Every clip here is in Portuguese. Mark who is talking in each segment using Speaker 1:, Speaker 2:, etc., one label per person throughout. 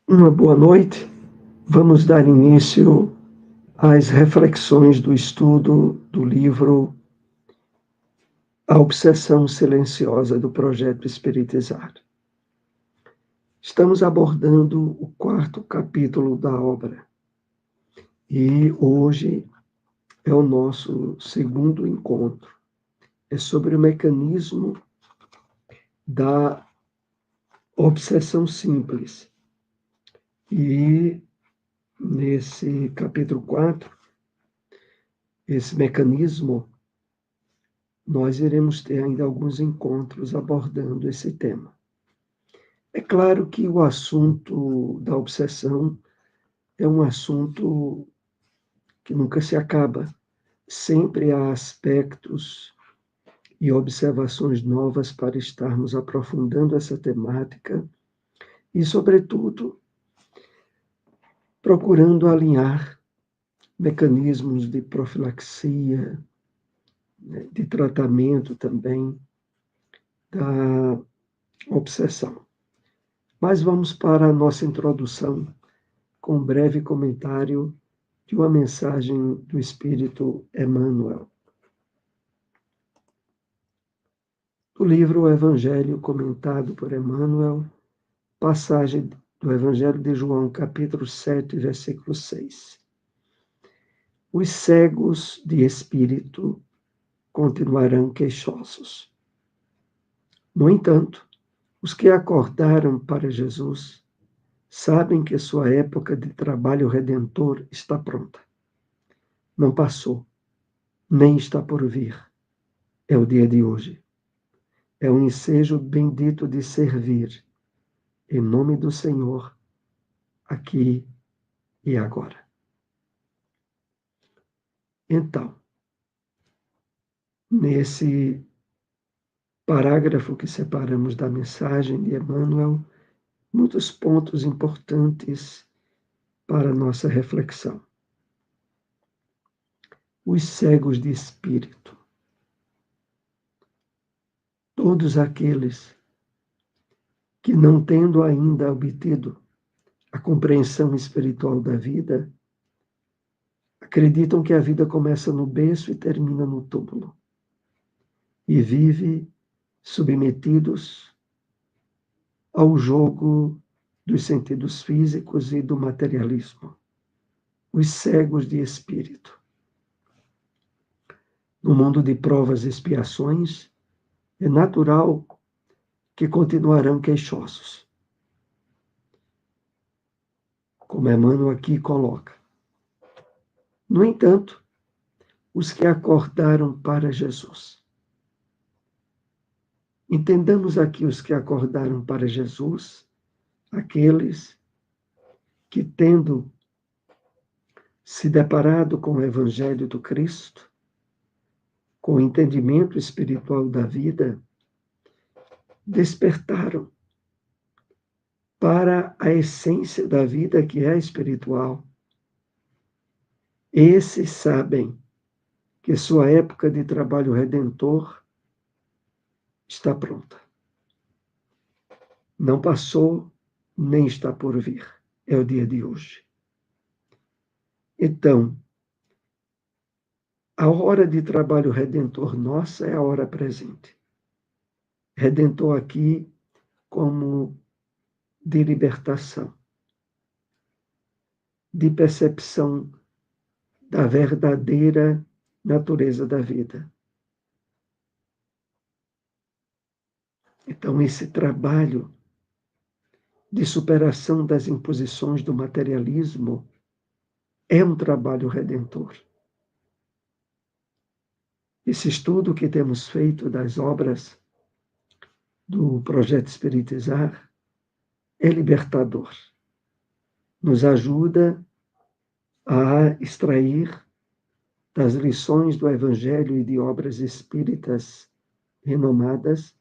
Speaker 1: Uma boa noite. Vamos dar início às reflexões do estudo do livro A Obsessão Silenciosa do Projeto Espiritizar. Estamos abordando o 4º capítulo da obra e hoje é o nosso segundo encontro. É sobre o mecanismo da obsessão simples. E nesse capítulo 4, esse mecanismo, nós iremos ter ainda alguns encontros abordando esse tema. É claro que o assunto da obsessão é um assunto que nunca se acaba. Sempre há aspectos e observações novas para estarmos aprofundando essa temática e, sobretudo, procurando alinhar mecanismos de profilaxia, de tratamento também da obsessão. Mas vamos para a nossa introdução com um breve comentário de uma mensagem do Espírito Emmanuel. Do livro O Evangelho comentado por Emmanuel, passagem do Evangelho de João, capítulo 7, versículo 6. Os cegos de espírito continuarão queixosos. No entanto, os que acordaram para Jesus sabem que sua época de trabalho redentor está pronta. Não passou, nem está por vir. É o dia de hoje. É o ensejo bendito de servir, em nome do Senhor, aqui e agora. Então, nesse parágrafo que separamos da mensagem de Emmanuel, muitos pontos importantes para a nossa reflexão. Os cegos de espírito. Todos aqueles que, não tendo ainda obtido a compreensão espiritual da vida, acreditam que a vida começa no berço e termina no túmulo, e vive submetidos ao jogo dos sentidos físicos e do materialismo, os cegos de espírito. No mundo de provas e expiações, é natural que continuarão queixosos, como Emmanuel aqui coloca. No entanto, os que acordaram para Jesus. Entendamos aqui os que acordaram para Jesus, aqueles que, tendo se deparado com o Evangelho do Cristo, com o entendimento espiritual da vida, despertaram para a essência da vida que é espiritual. Esses sabem que sua época de trabalho redentor está pronta. Não passou, nem está por vir. É o dia de hoje. Então, a hora de trabalho redentor nossa é a hora presente. Redentor aqui como de libertação, de percepção da verdadeira natureza da vida. Então, esse trabalho de superação das imposições do materialismo é um trabalho redentor. Esse estudo que temos feito das obras do Projeto Espiritizar é libertador. Nos ajuda a extrair das lições do Evangelho e de obras espíritas renomadas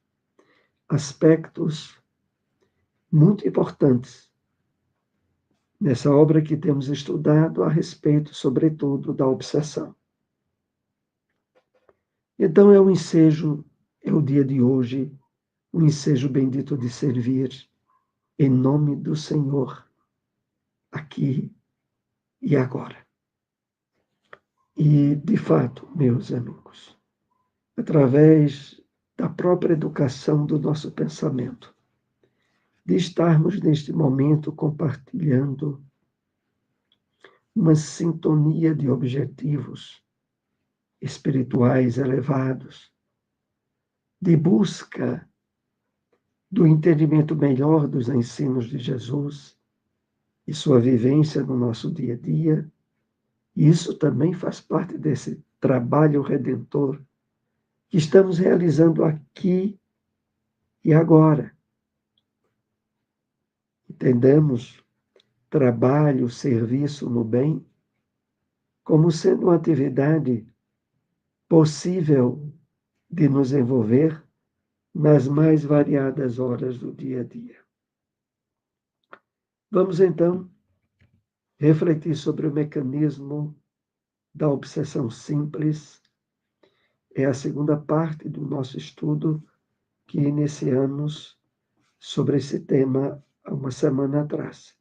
Speaker 1: aspectos muito importantes nessa obra que temos estudado a respeito, sobretudo, da obsessão. Então é o ensejo, é o dia de hoje, o ensejo bendito de servir em nome do Senhor, aqui e agora. E, de fato, meus amigos, através da própria educação do nosso pensamento, de estarmos neste momento compartilhando uma sintonia de objetivos espirituais elevados, de busca do entendimento melhor dos ensinos de Jesus e sua vivência no nosso dia a dia. E isso também faz parte desse trabalho redentor que estamos realizando aqui e agora. Entendemos trabalho, serviço no bem como sendo uma atividade possível de nos envolver nas mais variadas horas do dia a dia. Vamos então refletir sobre o mecanismo da obsessão simples. É a segunda parte do nosso estudo que iniciamos sobre esse tema há uma semana atrás.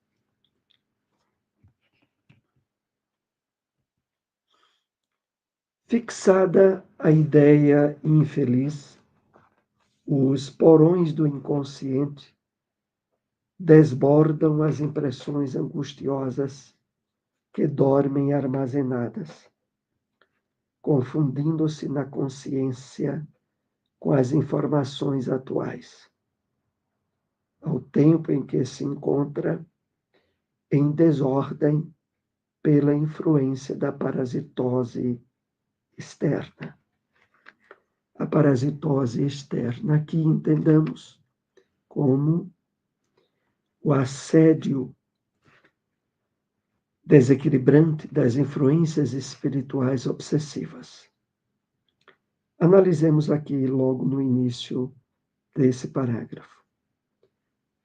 Speaker 1: Fixada a ideia infeliz, os porões do inconsciente desbordam as impressões angustiosas que dormem armazenadas, confundindo-se na consciência com as informações atuais, ao tempo em que se encontra em desordem pela influência da parasitose externa. A parasitose externa, aqui entendamos como o assédio desequilibrante das influências espirituais obsessivas. Analisemos aqui logo no início desse parágrafo.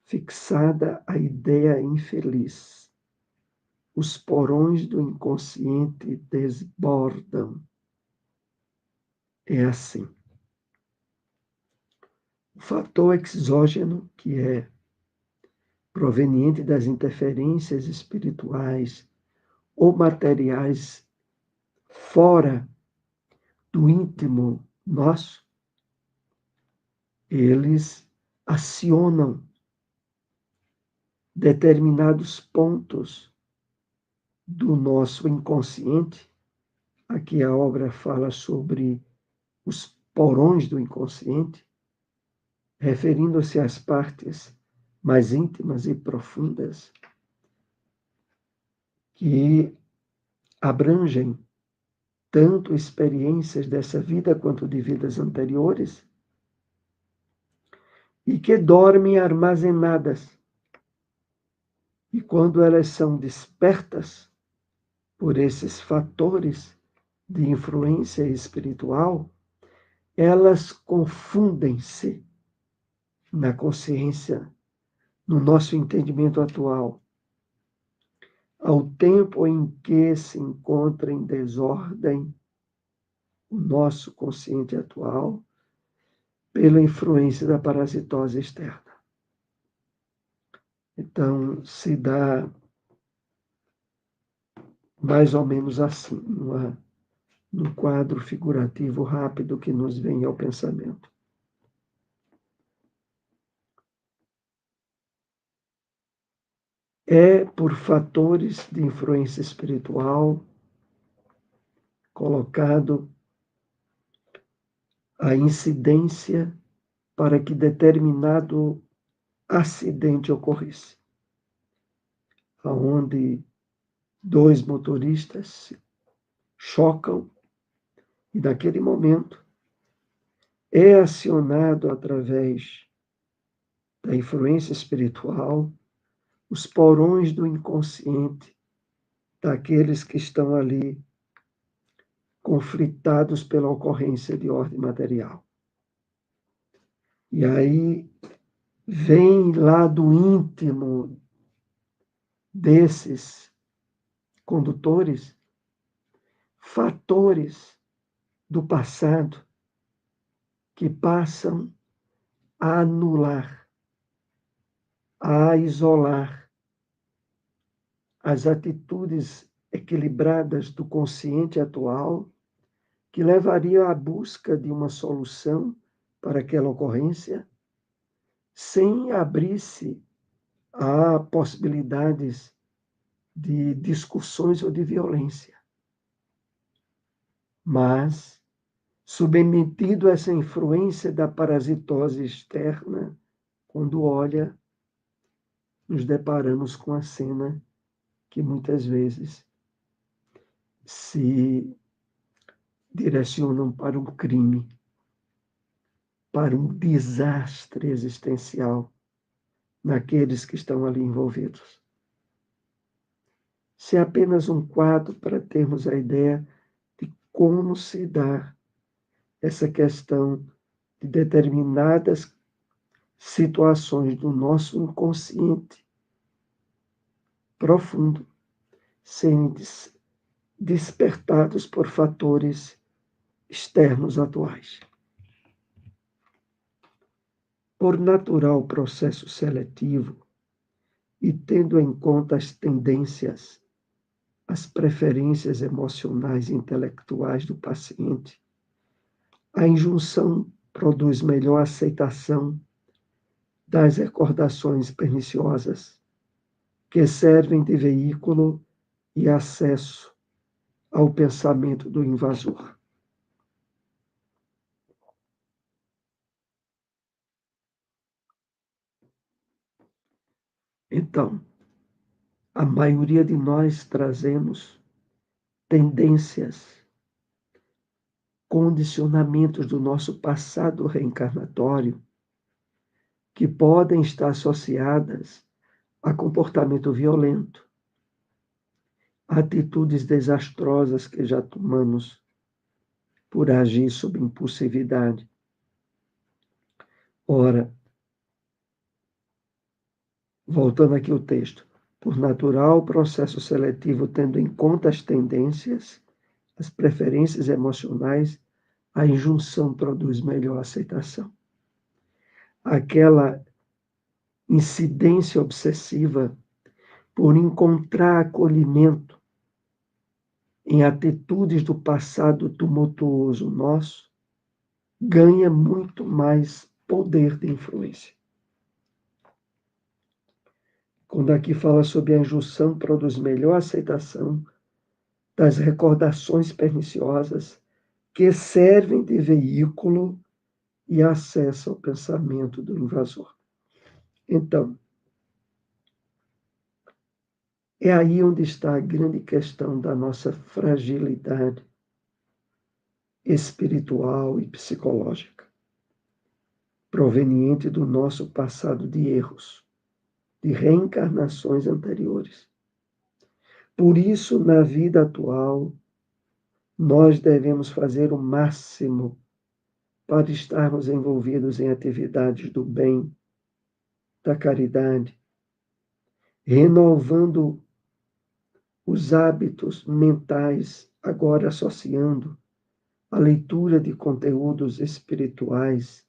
Speaker 1: Fixada a ideia infeliz, os porões do inconsciente desbordam. É assim. O fator exógeno, que é proveniente das interferências espirituais ou materiais fora do íntimo nosso, eles acionam determinados pontos do nosso inconsciente. Aqui a obra fala sobre os porões do inconsciente, referindo-se às partes mais íntimas e profundas que abrangem tanto experiências dessa vida quanto de vidas anteriores e que dormem armazenadas. E quando elas são despertas por esses fatores de influência espiritual, elas confundem-se na consciência, no nosso entendimento atual, ao tempo em que se encontra em desordem o nosso consciente atual, pela influência da parasitose externa. Então, se dá mais ou menos assim, no quadro figurativo rápido que nos vem ao pensamento. É por fatores de influência espiritual colocado a incidência para que determinado acidente ocorresse, onde dois motoristas se chocam e, naquele momento, é acionado através da influência espiritual os porões do inconsciente daqueles que estão ali conflitados pela ocorrência de ordem material. E aí vem lá do íntimo desses condutores fatores do passado que passam a anular, a isolar as atitudes equilibradas do consciente atual, que levaria à busca de uma solução para aquela ocorrência, sem abrir-se a possibilidades de discussões ou de violência. Mas, submetido a essa influência da parasitose externa, quando olha, nos deparamos com a cena que muitas vezes se direcionam para um crime, para um desastre existencial naqueles que estão ali envolvidos. Se é apenas um quadro para termos a ideia de como se dá essa questão de determinadas situações do nosso inconsciente profundo serem despertados por fatores externos atuais. Por natural processo seletivo e tendo em conta as tendências, as preferências emocionais e intelectuais do paciente, a injunção produz melhor aceitação das recordações perniciosas, que servem de veículo e acesso ao pensamento do invasor. Então, a maioria de nós trazemos tendências, condicionamentos do nosso passado reencarnatório que podem estar associadas a comportamento violento, atitudes desastrosas que já tomamos por agir sob impulsividade. Ora, voltando aqui ao texto, por natural processo seletivo, tendo em conta as tendências, as preferências emocionais, a injunção produz melhor aceitação. Aquela incidência obsessiva por encontrar acolhimento em atitudes do passado tumultuoso nosso, ganha muito mais poder de influência. Quando aqui fala sobre a injunção, produz melhor aceitação das recordações perniciosas que servem de veículo e acesso ao pensamento do invasor. Então, é aí onde está a grande questão da nossa fragilidade espiritual e psicológica, proveniente do nosso passado de erros, de reencarnações anteriores. Por isso, na vida atual, nós devemos fazer o máximo para estarmos envolvidos em atividades do bem, da caridade, renovando os hábitos mentais, agora associando a leitura de conteúdos espirituais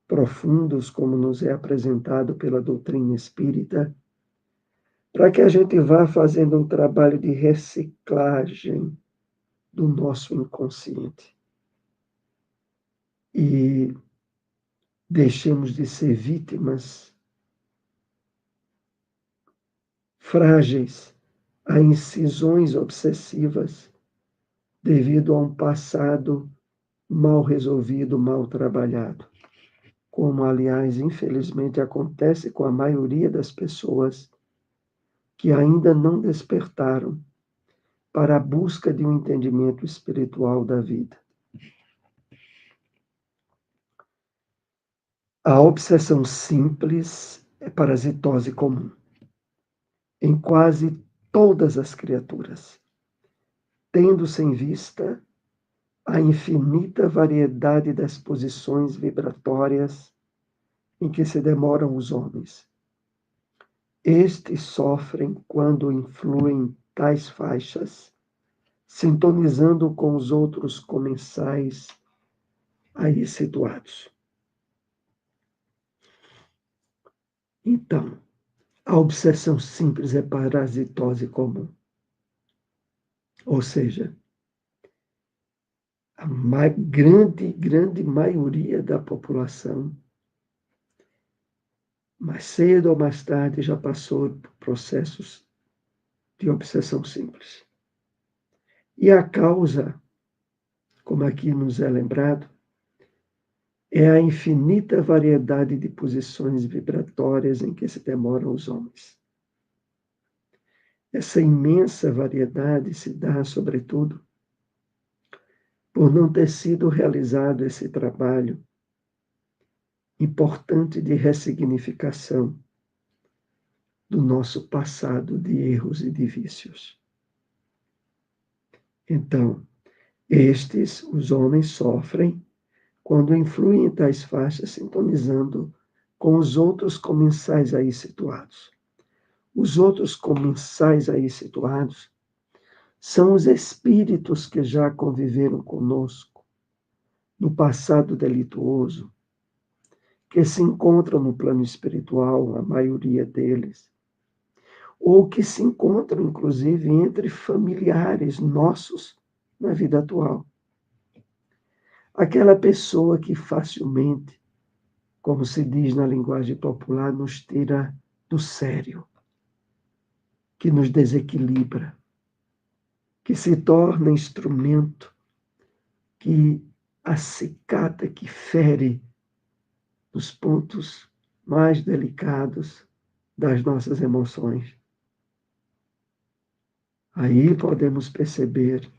Speaker 1: profundos, como nos é apresentado pela doutrina espírita, para que a gente vá fazendo um trabalho de reciclagem do nosso inconsciente. E deixemos de ser vítimas frágeis a incisões obsessivas devido a um passado mal resolvido, mal trabalhado. Como, aliás, infelizmente acontece com a maioria das pessoas que ainda não despertaram para a busca de um entendimento espiritual da vida. A obsessão simples é parasitose comum em quase todas as criaturas, tendo-se em vista a infinita variedade das posições vibratórias em que se demoram os homens. Estes sofrem quando influem tais faixas, sintonizando com os outros comensais aí situados. Então, a obsessão simples é parasitose comum. Ou seja, a grande maioria da população, mais cedo ou mais tarde, já passou por processos de obsessão simples. E a causa, como aqui nos é lembrado, é a infinita variedade de posições vibratórias em que se demoram os homens. Essa imensa variedade se dá, sobretudo, por não ter sido realizado esse trabalho importante de ressignificação do nosso passado de erros e de vícios. Então, os homens, sofrem quando influem em tais faixas, sintonizando com os outros comensais aí situados. Os outros comensais aí situados são os espíritos que já conviveram conosco no passado delituoso, que se encontram no plano espiritual, a maioria deles, ou que se encontram, inclusive, entre familiares nossos na vida atual. Aquela pessoa que facilmente, como se diz na linguagem popular, nos tira do sério, que nos desequilibra, que se torna instrumento que acicata, que fere nos pontos mais delicados das nossas emoções. Aí podemos perceber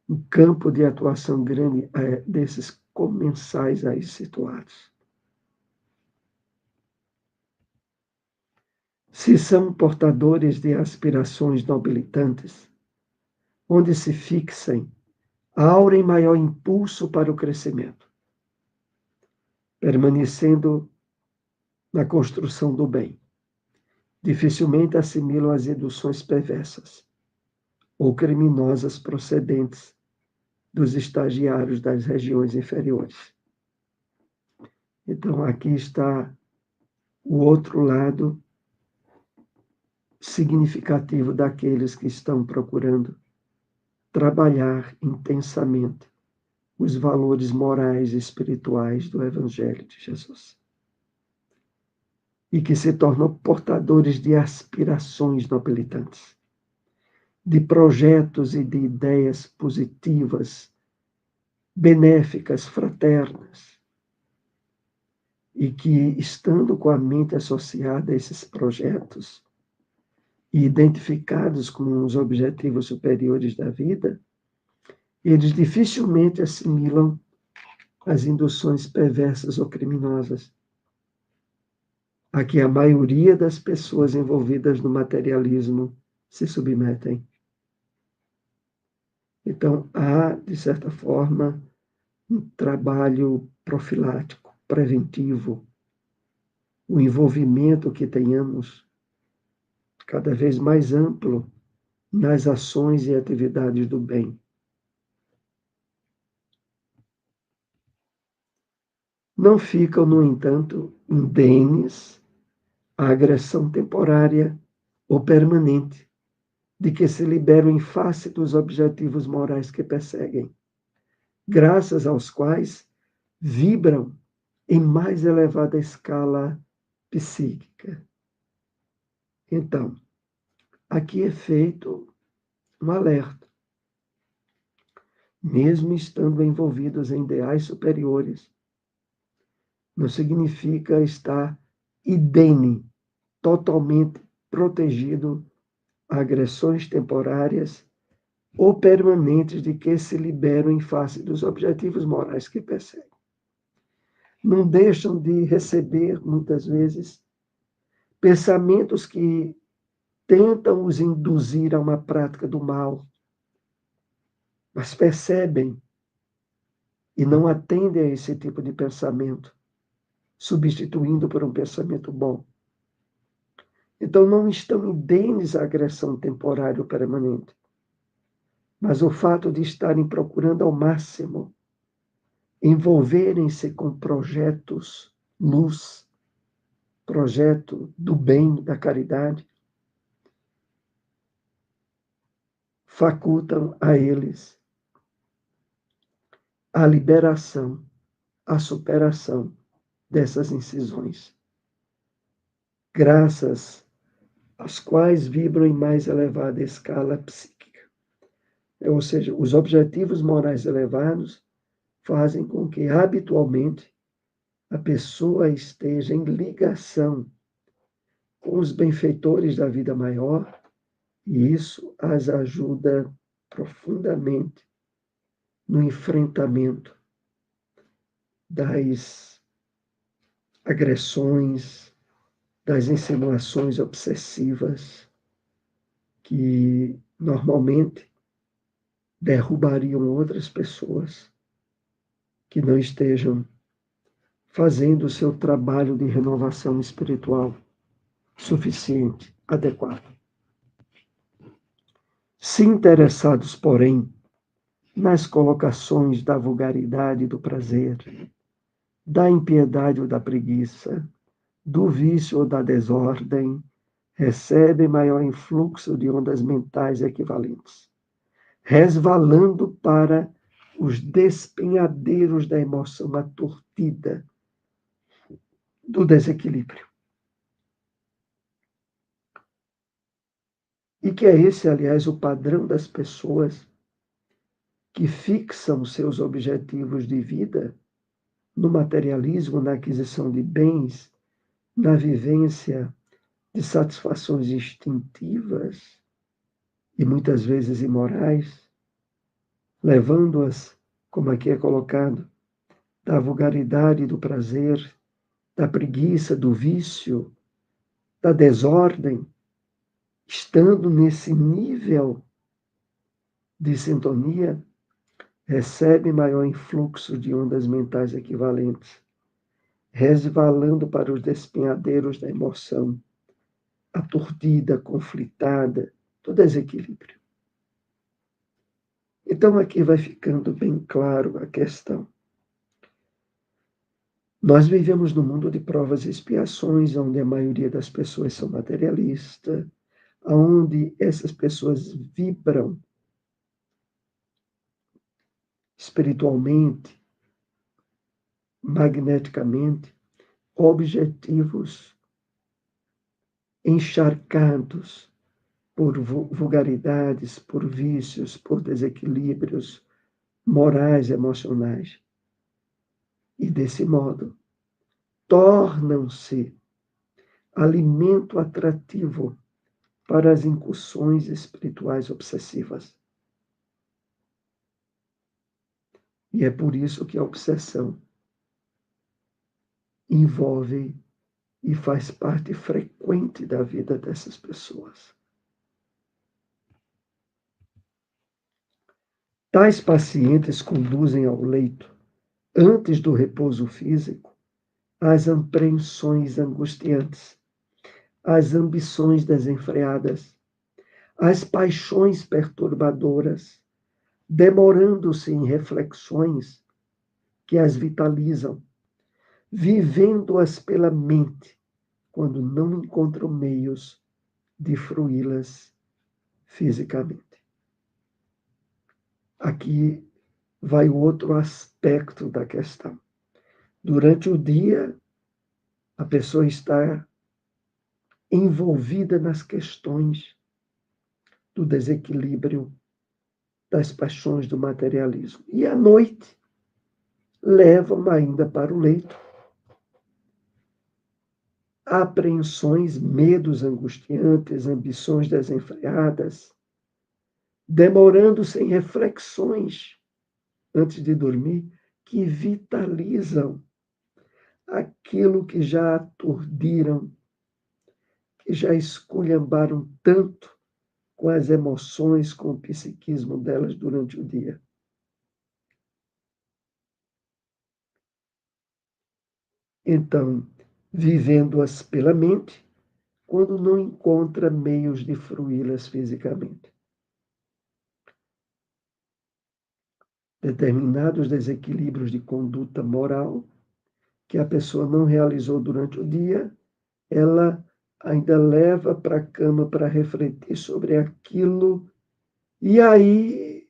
Speaker 1: um campo de atuação grande desses comensais aí situados. Se são portadores de aspirações nobilitantes, onde se fixem, aurem maior impulso para o crescimento, permanecendo na construção do bem. Dificilmente assimilam as induções perversas ou criminosas procedentes dos estagiários das regiões inferiores. Então, aqui está o outro lado significativo daqueles que estão procurando trabalhar intensamente os valores morais e espirituais do Evangelho de Jesus. E que se tornam portadores de aspirações nobilitantes, de projetos e de ideias positivas, benéficas, fraternas, e que, estando com a mente associada a esses projetos e identificados com os objetivos superiores da vida, eles dificilmente assimilam as induções perversas ou criminosas a que a maioria das pessoas envolvidas no materialismo se submetem. Então, há, de certa forma, um trabalho profilático, preventivo, o envolvimento que tenhamos cada vez mais amplo nas ações e atividades do bem. Não ficam, no entanto, indenes à agressão temporária ou permanente de que se liberam em face dos objetivos morais que perseguem, graças aos quais vibram em mais elevada escala psíquica. Então, aqui é feito um alerta. Mesmo estando envolvidos em ideais superiores, não significa estar idene, totalmente protegido a agressões temporárias ou permanentes de que se liberam em face dos objetivos morais que perseguem. Não deixam de receber, muitas vezes, pensamentos que tentam os induzir a uma prática do mal, mas percebem e não atendem a esse tipo de pensamento, substituindo por um pensamento bom. Então, não estão indenes à agressão temporária ou permanente, mas o fato de estarem procurando ao máximo envolverem-se com projetos luz, projeto do bem, da caridade, facultam a eles a liberação, a superação dessas incisões, graças às quais vibram em mais elevada escala psíquica. Ou seja, os objetivos morais elevados fazem com que, habitualmente, a pessoa esteja em ligação com os benfeitores da vida maior, e isso as ajuda profundamente no enfrentamento das agressões, das insinuações obsessivas que normalmente derrubariam outras pessoas que não estejam fazendo o seu trabalho de renovação espiritual suficiente, adequado. Se interessados, porém, nas colocações da vulgaridade e do prazer, da impiedade ou da preguiça, do vício ou da desordem, recebem maior influxo de ondas mentais equivalentes, resvalando para os despenhadeiros da emoção atortida, do desequilíbrio. E que é esse, aliás, o padrão das pessoas que fixam seus objetivos de vida no materialismo, na aquisição de bens, na vivência de satisfações instintivas e muitas vezes imorais, levando-as, como aqui é colocado, da vulgaridade, do prazer, da preguiça, do vício, da desordem, estando nesse nível de sintonia, recebe maior influxo de ondas mentais equivalentes, resvalando para os despenhadeiros da emoção, aturdida, conflitada, do desequilíbrio. Então aqui vai ficando bem claro a questão. Nós vivemos num mundo de provas e expiações, onde a maioria das pessoas são materialistas, onde essas pessoas vibram espiritualmente, magneticamente, objetivos encharcados por vulgaridades, por vícios, por desequilíbrios morais, emocionais. E desse modo, tornam-se alimento atrativo para as incursões espirituais obsessivas. E é por isso que a obsessão envolve e faz parte frequente da vida dessas pessoas. Tais pacientes conduzem ao leito, antes do repouso físico, as apreensões angustiantes, as ambições desenfreadas, as paixões perturbadoras, demorando-se em reflexões que as vitalizam, vivendo-as pela mente, quando não encontram meios de fruí-las fisicamente. Aqui vai o outro aspecto da questão. Durante o dia, a pessoa está envolvida nas questões do desequilíbrio, das paixões do materialismo. E à noite, levam ainda para o leito apreensões, medos angustiantes, ambições desenfreadas, demorando-se em reflexões antes de dormir, que vitalizam aquilo que já aturdiram, que já esculhambaram tanto com as emoções, com o psiquismo delas durante o dia. Então, vivendo-as pela mente, quando não encontra meios de fruí-las fisicamente. Determinados desequilíbrios de conduta moral que a pessoa não realizou durante o dia ela ainda leva para a cama para refletir sobre aquilo. E aí,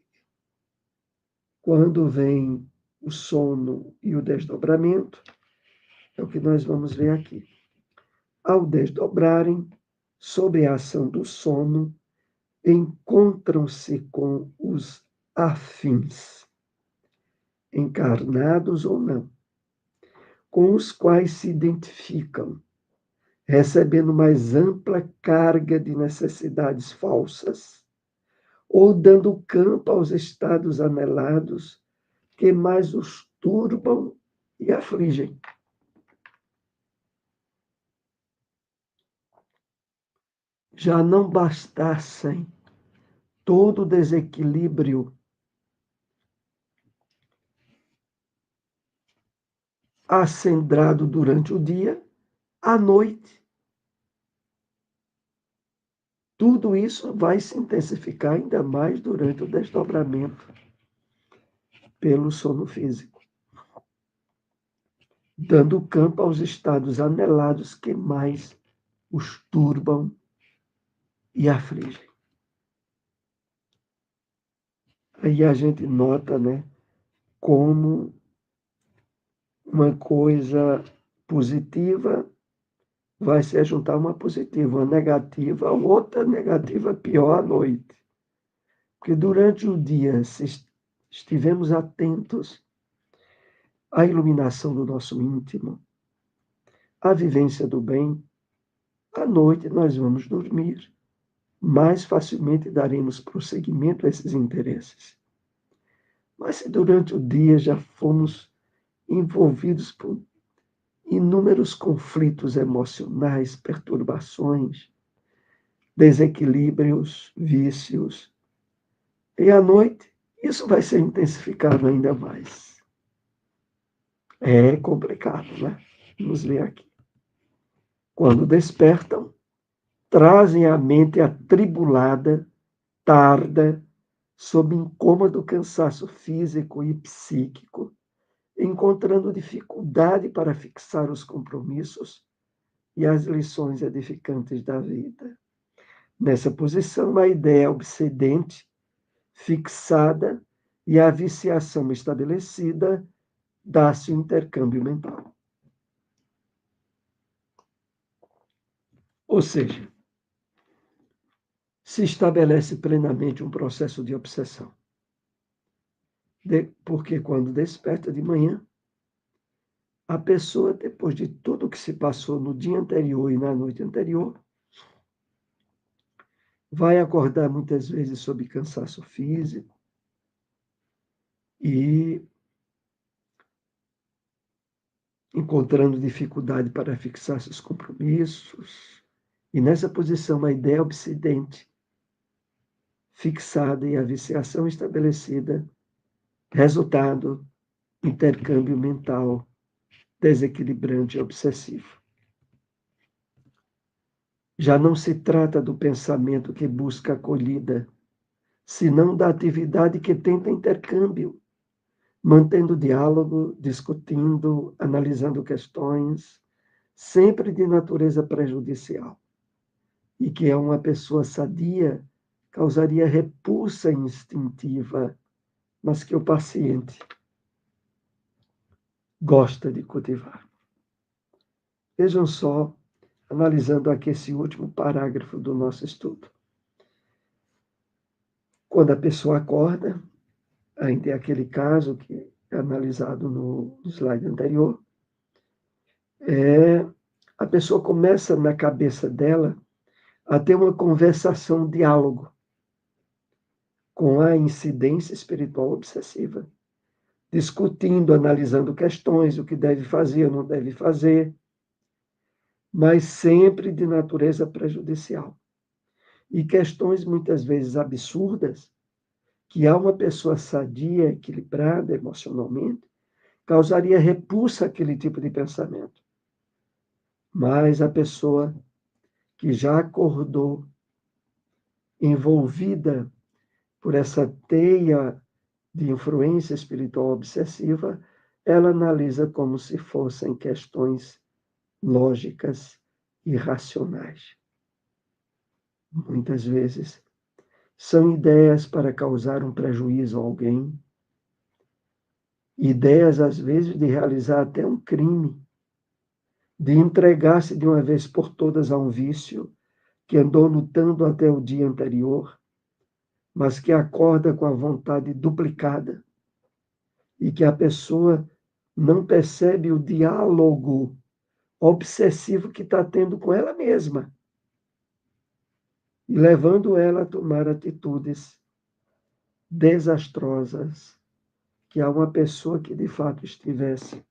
Speaker 1: quando vem o sono e o desdobramento, é o que nós vamos ver aqui. Ao desdobrarem, sob a ação do sono, encontram-se com os afins, encarnados ou não, com os quais se identificam, recebendo mais ampla carga de necessidades falsas, ou dando campo aos estados anelados que mais os turbam e afligem. Já não bastassem todo o desequilíbrio acendrado durante o dia, à noite, tudo isso vai se intensificar ainda mais durante o desdobramento pelo sono físico, dando campo aos estados anelados que mais os turbam e afligem. Aí a gente nota, né, como uma coisa positiva vai se juntar uma positiva, uma negativa, outra negativa pior à noite. Porque durante o dia, se estivermos atentos à iluminação do nosso íntimo, à vivência do bem, à noite nós vamos dormir. Mais facilmente daremos prosseguimento a esses interesses. Mas se durante o dia já fomos envolvidos por inúmeros conflitos emocionais, perturbações, desequilíbrios, vícios, e à noite isso vai ser intensificado ainda mais. É complicado, né? Vamos ver aqui. Quando despertam, trazem a mente atribulada, tarda, sob incômodo cansaço físico e psíquico, encontrando dificuldade para fixar os compromissos e as lições edificantes da vida. Nessa posição, a ideia obsedente, fixada e a viciação estabelecida dá-se o intercâmbio mental. Ou seja, se estabelece plenamente um processo de obsessão. Porque quando desperta de manhã, a pessoa, depois de tudo que se passou no dia anterior e na noite anterior, vai acordar muitas vezes sob cansaço físico e encontrando dificuldade para fixar seus compromissos. E nessa posição, a ideia obsedente, fixada e a viciação estabelecida, resultado, intercâmbio mental desequilibrante e obsessivo. Já não se trata do pensamento que busca acolhida, senão da atividade que tenta intercâmbio, mantendo diálogo, discutindo, analisando questões, sempre de natureza prejudicial. E que a uma pessoa sadia causaria repulsa instintiva, mas que o paciente gosta de cultivar. Vejam só, analisando aqui esse último parágrafo do nosso estudo. Quando a pessoa acorda, ainda é aquele caso que é analisado no slide anterior, a pessoa começa na cabeça dela a ter uma conversação, um diálogo com a incidência espiritual obsessiva, discutindo, analisando questões, o que deve fazer ou não deve fazer, mas sempre de natureza prejudicial. E questões muitas vezes absurdas, que a uma pessoa sadia, equilibrada emocionalmente, causaria repulsa àquele tipo de pensamento. Mas a pessoa que já acordou envolvida por essa teia de influência espiritual obsessiva, ela analisa como se fossem questões lógicas, irracionais. Muitas vezes são ideias para causar um prejuízo a alguém, ideias às vezes de realizar até um crime, de entregar-se de uma vez por todas a um vício que andou lutando até o dia anterior, mas que acorda com a vontade duplicada e que a pessoa não percebe o diálogo obsessivo que está tendo com ela mesma e levando ela a tomar atitudes desastrosas que a uma pessoa que de fato estivesse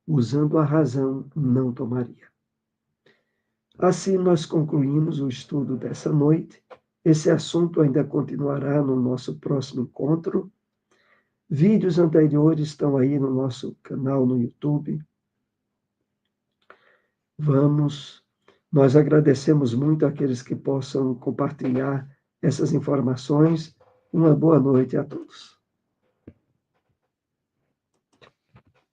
Speaker 1: usando a razão não tomaria. Assim nós concluímos o estudo dessa noite. Esse assunto ainda continuará no nosso próximo encontro. Vídeos anteriores estão aí no nosso canal no YouTube. Nós agradecemos muito àqueles que possam compartilhar essas informações. Uma boa noite a todos.